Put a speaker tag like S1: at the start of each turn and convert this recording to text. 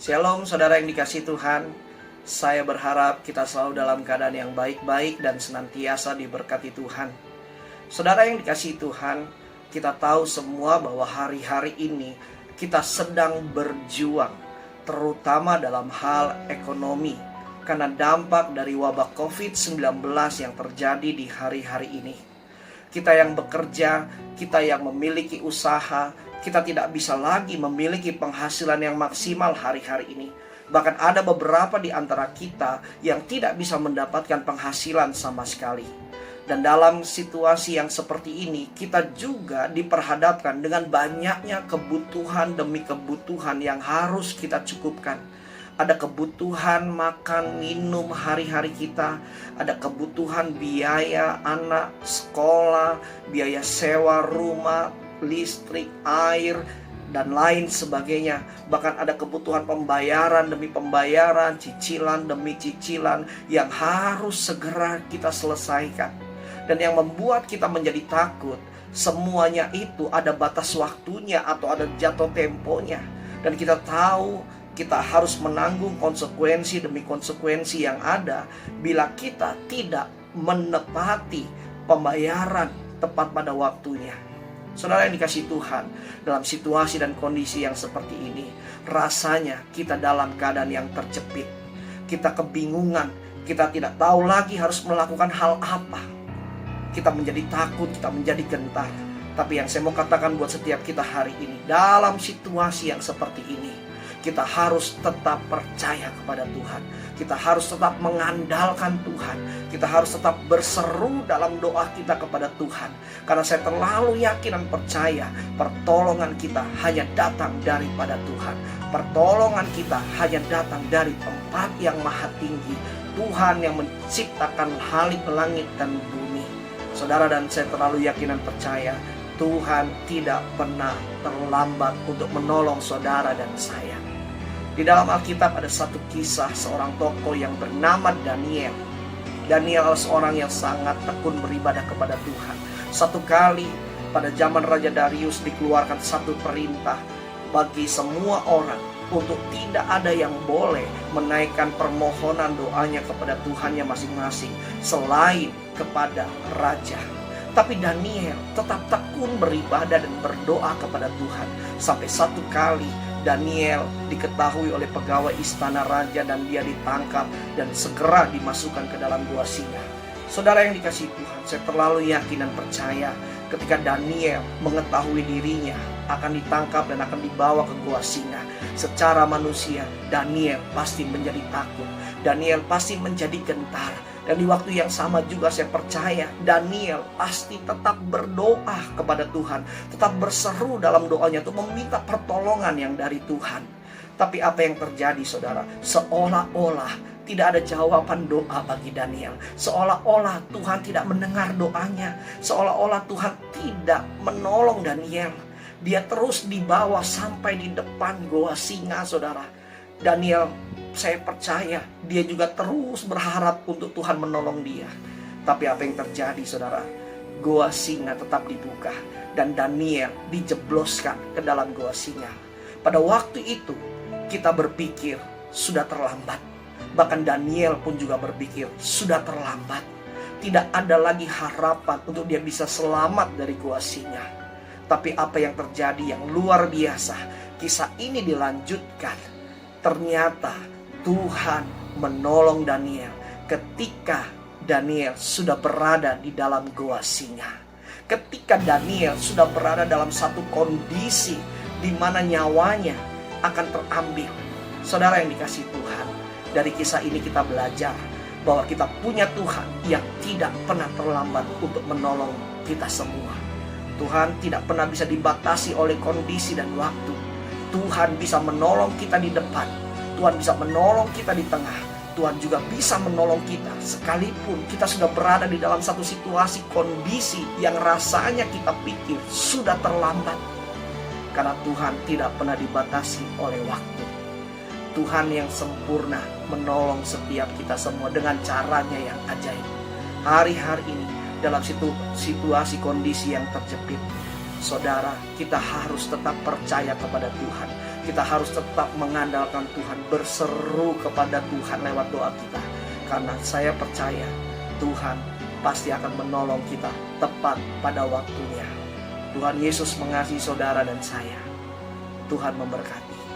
S1: Shalom saudara yang dikasihi Tuhan. Saya berharap kita selalu dalam keadaan yang baik-baik dan senantiasa diberkati Tuhan. Saudara yang dikasihi Tuhan, kita tahu semua bahwa hari-hari ini kita sedang berjuang, terutama dalam hal ekonomi, karena dampak dari wabah COVID-19 yang terjadi di hari-hari ini. Kita yang bekerja, kita yang memiliki usaha, kita tidak bisa lagi memiliki penghasilan yang maksimal hari-hari ini. Bahkan ada beberapa di antara kita yang tidak bisa mendapatkan penghasilan sama sekali. Dan dalam situasi yang seperti ini, kita juga diperhadapkan dengan banyaknya kebutuhan demi kebutuhan yang harus kita cukupkan. Ada kebutuhan makan, minum hari-hari kita. Ada kebutuhan biaya anak, sekolah, biaya sewa rumah, listrik, air, dan lain sebagainya. Bahkan ada kebutuhan pembayaran demi pembayaran, cicilan demi cicilan yang harus segera kita selesaikan. Dan yang membuat kita menjadi takut, semuanya itu ada batas waktunya atau ada jatuh temponya. Dan kita tahu kita harus menanggung konsekuensi demi konsekuensi yang ada bila kita tidak menepati pembayaran tepat pada waktunya. Saudara yang dikasihi Tuhan, dalam situasi dan kondisi yang seperti ini, rasanya kita dalam keadaan yang terjepit. Kita kebingungan, kita tidak tahu lagi harus melakukan hal apa. Kita menjadi takut, kita menjadi gentar. Tapi yang saya mau katakan buat setiap kita hari ini, dalam situasi yang seperti ini, kita harus tetap percaya kepada Tuhan. Kita harus tetap mengandalkan Tuhan. Kita harus tetap berseru dalam doa kita kepada Tuhan. Karena saya terlalu yakin dan percaya pertolongan kita hanya datang daripada Tuhan. Pertolongan kita hanya datang dari tempat yang maha tinggi. Tuhan yang menciptakan langit dan bumi. Saudara dan saya terlalu yakin dan percaya Tuhan tidak pernah terlambat untuk menolong saudara dan saya. Di dalam Alkitab ada satu kisah seorang tokoh yang bernama Daniel. Daniel adalah seorang yang sangat tekun beribadah kepada Tuhan. Satu kali pada zaman Raja Darius dikeluarkan satu perintah bagi semua orang untuk tidak ada yang boleh menaikkan permohonan doanya kepada Tuhannya masing-masing selain kepada Raja. Tapi Daniel tetap tekun beribadah dan berdoa kepada Tuhan. Sampai satu kali Daniel diketahui oleh pegawai istana raja dan dia ditangkap dan segera dimasukkan ke dalam gua singa. Saudara yang dikasihi Tuhan, saya terlalu yakin dan percaya ketika Daniel mengetahui dirinya akan ditangkap dan akan dibawa ke gua singa. Secara manusia, Daniel pasti menjadi takut. Daniel pasti menjadi gentar. Dan di waktu yang sama juga saya percaya Daniel pasti tetap berdoa kepada Tuhan. Tetap berseru dalam doanya untuk meminta pertolongan yang dari Tuhan. Tapi apa yang terjadi saudara? Seolah-olah tidak ada jawaban doa bagi Daniel. Seolah-olah Tuhan tidak mendengar doanya. Seolah-olah Tuhan tidak menolong Daniel. Dia terus dibawa sampai di depan goa singa saudara. Daniel, saya percaya dia juga terus berharap untuk Tuhan menolong dia. Tapi apa yang terjadi saudara? Goa singa tetap dibuka dan Daniel dijebloskan ke dalam goa singa. Pada waktu itu kita berpikir sudah terlambat. Bahkan Daniel pun juga berpikir sudah terlambat. Tidak ada lagi harapan untuk dia bisa selamat dari goa singa. Tapi apa yang terjadi yang luar biasa, kisah ini dilanjutkan. Ternyata Tuhan menolong Daniel ketika Daniel sudah berada di dalam goa singa. Ketika Daniel sudah berada dalam satu kondisi di mana nyawanya akan terambil. Saudara yang dikasihi Tuhan, dari kisah ini kita belajar bahwa kita punya Tuhan yang tidak pernah terlambat untuk menolong kita semua. Tuhan tidak pernah bisa dibatasi oleh kondisi dan waktu. Tuhan bisa menolong kita di depan. Tuhan bisa menolong kita di tengah. Tuhan juga bisa menolong kita sekalipun kita sudah berada di dalam satu situasi kondisi yang rasanya kita pikir sudah terlambat. Karena Tuhan tidak pernah dibatasi oleh waktu. Tuhan yang sempurna menolong setiap kita semua dengan caranya yang ajaib. Hari-hari ini dalam situasi kondisi yang terjepit, saudara, kita harus tetap percaya kepada Tuhan. kita harus tetap mengandalkan Tuhan, berseru kepada Tuhan lewat doa kita. Karena saya percaya Tuhan pasti akan menolong kita tepat pada waktunya. Tuhan Yesus mengasihi saudara dan saya. Tuhan memberkati.